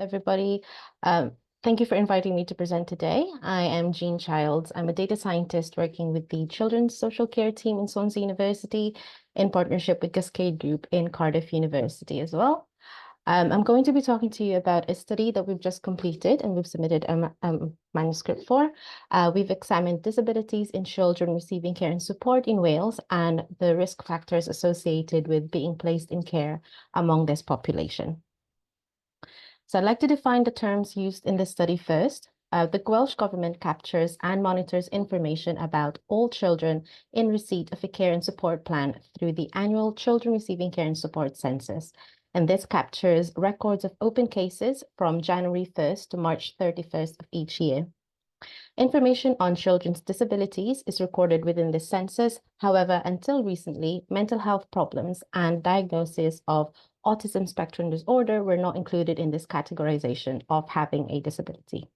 everybody. Um, Thank you for inviting me to present today. I am Jeanne Childs. I'm a data scientist working with the Children's Social Care team in Swansea University in partnership with Cascade Group in Cardiff University as well. I'm going to be talking to you about a study that we've just completed and we've submitted a manuscript for. We've examined disabilities in children receiving care and support in Wales and the risk factors associated with being placed in care among this population. So I'd like to define the terms used in the study first. The Welsh Government captures and monitors information about all children in receipt of a care and support plan through the annual Children Receiving Care and Support Census. And this captures records of open cases from January 1st to March 31st of each year. Information on children's disabilities is recorded within the census. However, until recently, mental health problems and diagnosis of autism spectrum disorder were not included in this categorization of having a disability.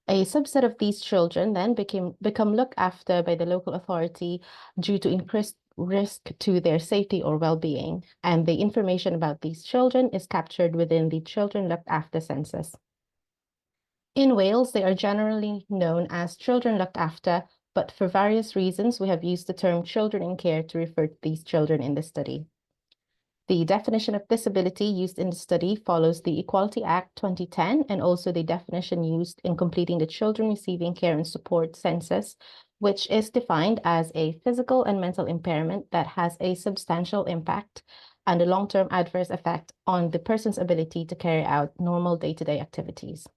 A subset of these children then become looked after by the local authority due to increased risk to their safety or well-being, and the information about these children is captured within the Children Looked After census. In Wales, they are generally known as children looked after, but for various reasons, we have used the term children in care to refer to these children in the study. The definition of disability used in the study follows the Equality Act 2010 and also the definition used in completing the Children Receiving Care and Support Census, which is defined as a physical and mental impairment that has a substantial impact and a long-term adverse effect on the person's ability to carry out normal day-to-day activities.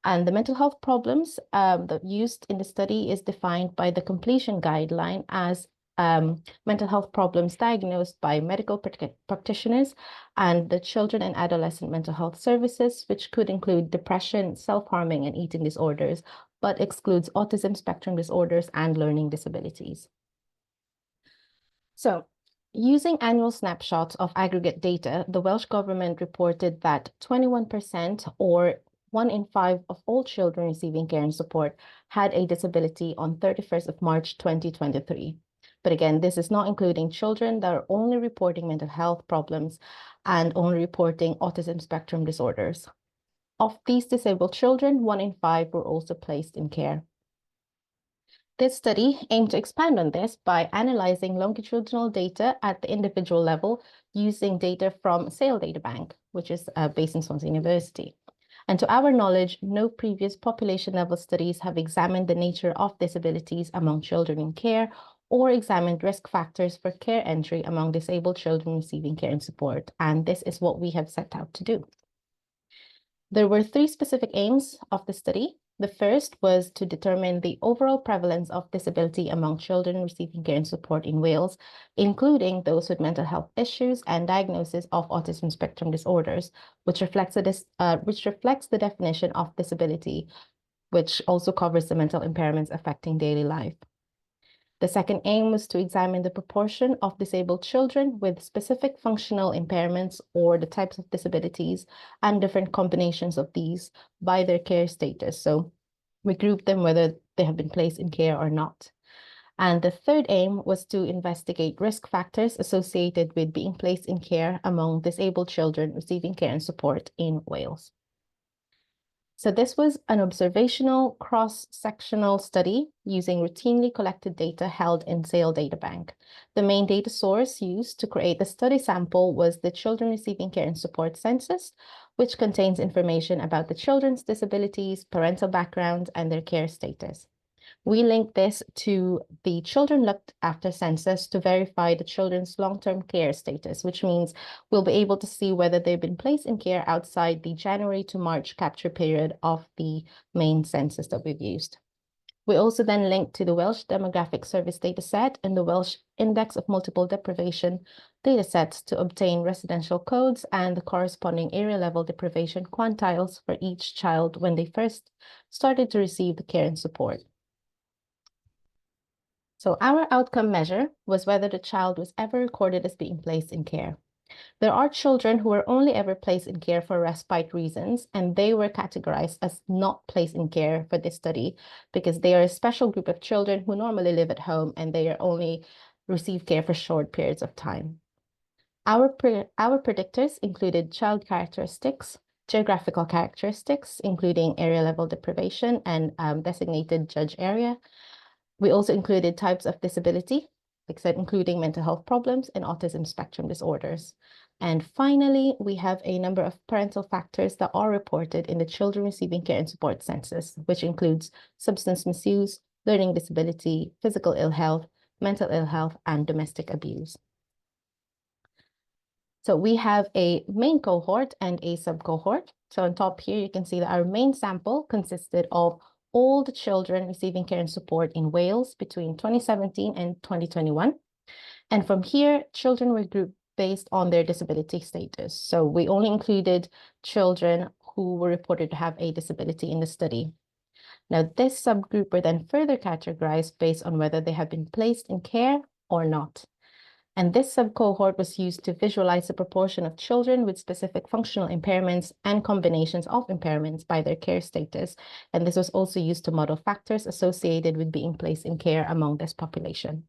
And the mental health problems that used in the study is defined by the completion guideline as mental health problems diagnosed by medical practitioners and the children and adolescent mental health services, which could include depression, self-harming, and eating disorders, but excludes autism spectrum disorders and learning disabilities. So, using annual snapshots of aggregate data, the Welsh Government reported that 21% or 1 in 5 of all children receiving care and support had a disability on 31st of March 2023. But again, this is not including children that are only reporting mental health problems and only reporting autism spectrum disorders. Of these disabled children, 1 in 5 were also placed in care. This study aimed to expand on this by analyzing longitudinal data at the individual level using data from SAIL Databank, which is based in Swansea University. And to our knowledge, no previous population-level studies have examined the nature of disabilities among children in care or examined risk factors for care entry among disabled children receiving care and support. And this is what we have set out to do. There were 3 specific aims of the study. The first was to determine the overall prevalence of disability among children receiving care and support in Wales, including those with mental health issues and diagnosis of autism spectrum disorders, which reflects the definition of disability, which also covers the mental impairments affecting daily life. The second aim was to examine the proportion of disabled children with specific functional impairments or the types of disabilities and different combinations of these by their care status. So we grouped them whether they have been placed in care or not. And the third aim was to investigate risk factors associated with being placed in care among disabled children receiving care and support in Wales. So this was an observational cross-sectional study using routinely collected data held in SAIL Databank. The main data source used to create the study sample was the Children Receiving Care and Support Census, which contains information about the children's disabilities, parental background, and their care status. We linked this to the Children Looked After census to verify the children's long-term care status, which means we'll be able to see whether they've been placed in care outside the January to March capture period of the main census that we've used. We also then linked to the Welsh Demographic Service dataset and the Welsh Index of Multiple Deprivation datasets to obtain residential codes and the corresponding area level deprivation quantiles for each child when they first started to receive the care and support. So our outcome measure was whether the child was ever recorded as being placed in care. There are children who were only ever placed in care for respite reasons, and they were categorized as not placed in care for this study because they are a special group of children who normally live at home and they are only receive care for short periods of time. Our predictors included child characteristics, geographical characteristics, including area level deprivation and designated judge area. We also included types of disability, like I said, including mental health problems and autism spectrum disorders. And finally, we have a number of parental factors that are reported in the children receiving care and support census, which includes substance misuse, learning disability, physical ill health, mental ill health, and domestic abuse. So we have a main cohort and a sub-cohort. So on top here, you can see that our main sample consisted of all the children receiving care and support in Wales between 2017 and 2021. And from here, children were grouped based on their disability status. So we only included children who were reported to have a disability in the study. Now, this subgroup were then further categorized based on whether they have been placed in care or not. And this subcohort was used to visualize the proportion of children with specific functional impairments and combinations of impairments by their care status. And this was also used to model factors associated with being placed in care among this population.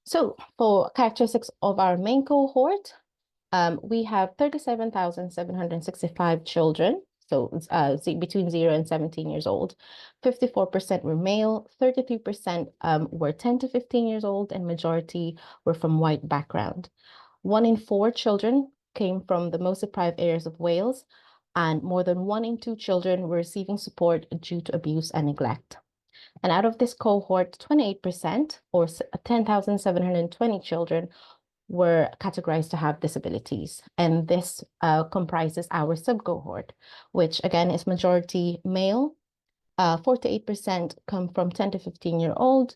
So for characteristics of our main cohort, we have 37,765 children. So between 0 and 17 years old. 54% were male, 33% were 10 to 15 years old, and majority were from white background. 1 in 4 children came from the most deprived areas of Wales, and more than 1 in 2 children were receiving support due to abuse and neglect. And out of this cohort, 28%, or 10,720 children, were categorized to have disabilities. And this comprises our subcohort, which again is majority male. 48% come from 10 to 15-year-old,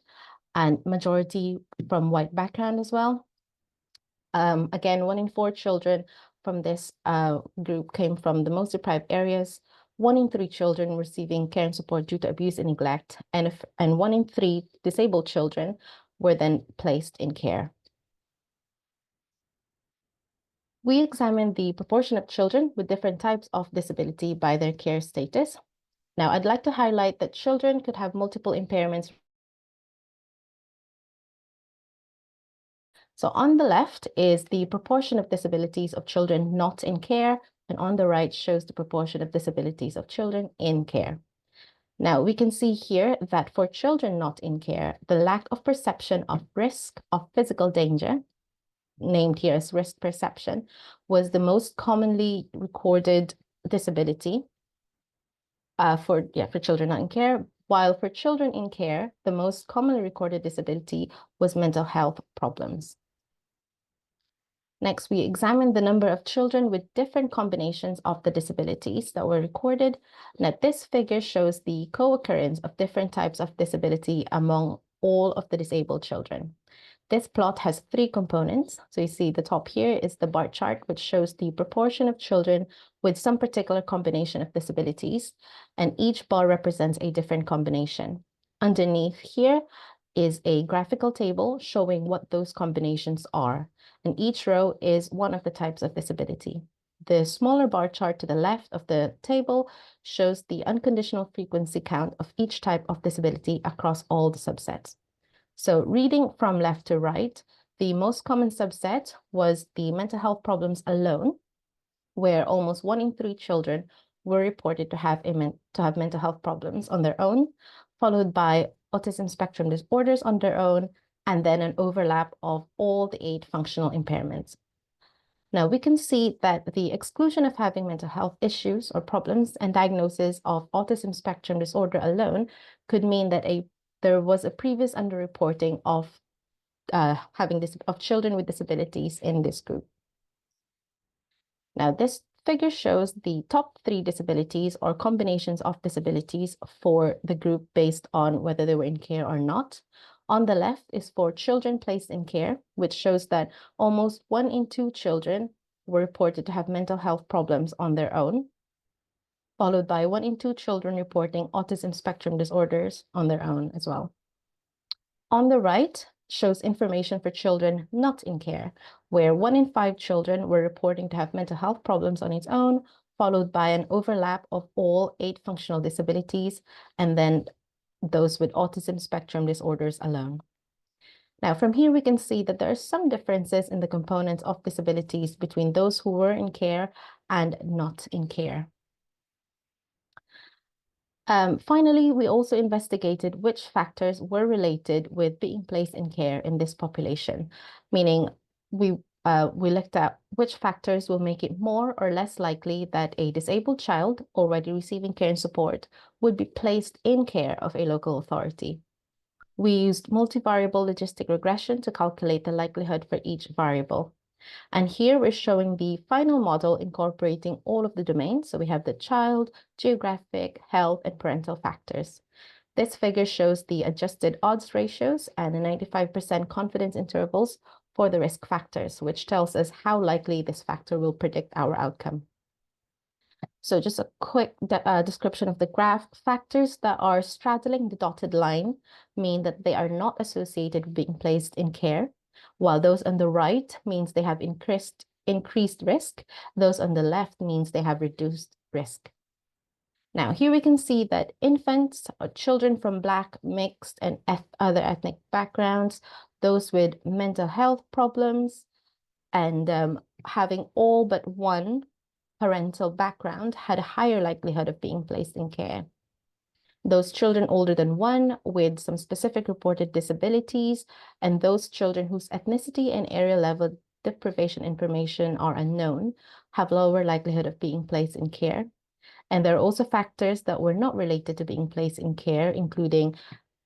and majority from white background as well. Again, 1 in 4 children from this group came from the most deprived areas. 1 in 3 children receiving care and support due to abuse and neglect, and 1 in 3 disabled children were then placed in care. We examined the proportion of children with different types of disability by their care status. Now, I'd like to highlight that children could have multiple impairments. So on the left is the proportion of disabilities of children not in care, and on the right shows the proportion of disabilities of children in care. Now, we can see here that for children not in care, the lack of perception of risk of physical danger, named here as risk perception, was the most commonly recorded disability for children not in care, while for children in care, the most commonly recorded disability was mental health problems. Next, we examined the number of children with different combinations of the disabilities that were recorded. Now, this figure shows the co-occurrence of different types of disability among all of the disabled children. This plot has 3 components. So you see the top here is the bar chart, which shows the proportion of children with some particular combination of disabilities, and each bar represents a different combination. Underneath here is a graphical table showing what those combinations are, and each row is one of the types of disability. The smaller bar chart to the left of the table shows the unconditional frequency count of each type of disability across all the subsets. So reading from left to right, the most common subset was the mental health problems alone, where almost 1 in 3 children were reported to have mental health problems on their own, followed by autism spectrum disorders on their own, and then an overlap of all the 8 functional impairments. Now, we can see that the exclusion of having mental health issues or problems and diagnosis of autism spectrum disorder alone could mean that there was a previous underreporting of children with disabilities in this group. Now, this figure shows the top 3 disabilities or combinations of disabilities for the group based on whether they were in care or not. On the left is for children placed in care, which shows that almost 1 in 2 children were reported to have mental health problems on their own, followed by 1 in 2 children reporting autism spectrum disorders on their own as well. On the right shows information for children not in care, where 1 in 5 children were reporting to have mental health problems on its own, followed by an overlap of all 8 functional disabilities, and then those with autism spectrum disorders alone. Now, from here, we can see that there are some differences in the components of disabilities between those who were in care and not in care. Finally, we also investigated which factors were related with being placed in care in this population, meaning we looked at which factors will make it more or less likely that a disabled child already receiving care and support would be placed in care of a local authority. We used multivariable logistic regression to calculate the likelihood for each variable. And here we're showing the final model incorporating all of the domains. So we have the child, geographic, health, and parental factors. This figure shows the adjusted odds ratios and the 95% confidence intervals for the risk factors, which tells us how likely this factor will predict our outcome. So just a quick description of the graph. Factors that are straddling the dotted line mean that they are not associated with being placed in care, while those on the right means they have increased risk. Those on the left means they have reduced risk. Now, here we can see that infants or children from Black, mixed, and other ethnic backgrounds, those with mental health problems, and having all but one parental background had a higher likelihood of being placed in care. Those children older than 1 with some specific reported disabilities, and those children whose ethnicity and area level deprivation information are unknown have lower likelihood of being placed in care. And there are also factors that were not related to being placed in care, including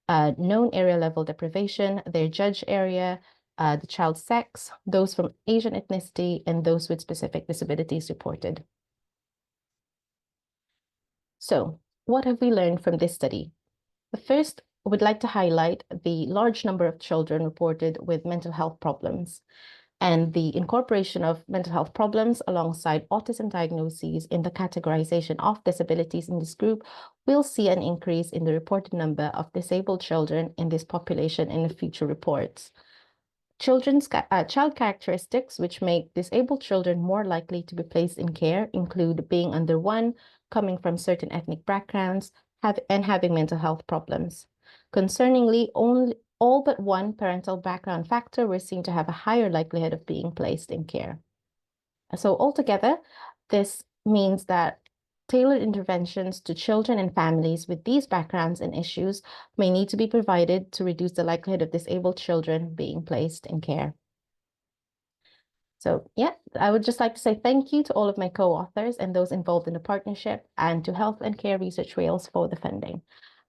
known area level deprivation, their judge area, the child's sex, those from Asian ethnicity, and those with specific disabilities reported. So, what have we learned from this study? First, I would like to highlight the large number of children reported with mental health problems and the incorporation of mental health problems alongside autism diagnoses in the categorization of disabilities in this group. We'll see an increase in the reported number of disabled children in this population in the future reports. Child characteristics which make disabled children more likely to be placed in care include being under 1, coming from certain ethnic backgrounds, and having mental health problems. Concerningly, all but one parental background factor were seen to have a higher likelihood of being placed in care. So altogether, this means that tailored interventions to children and families with these backgrounds and issues may need to be provided to reduce the likelihood of disabled children being placed in care. So yeah, I would just like to say thank you to all of my co-authors and those involved in the partnership, and to Health and Care Research Wales for the funding.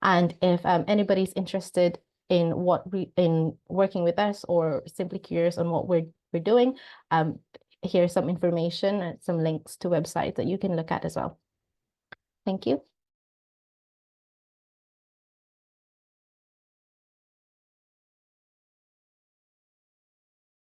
And if anybody's interested in working with us or simply curious on what we're doing, here's some information and some links to websites that you can look at as well. Thank you.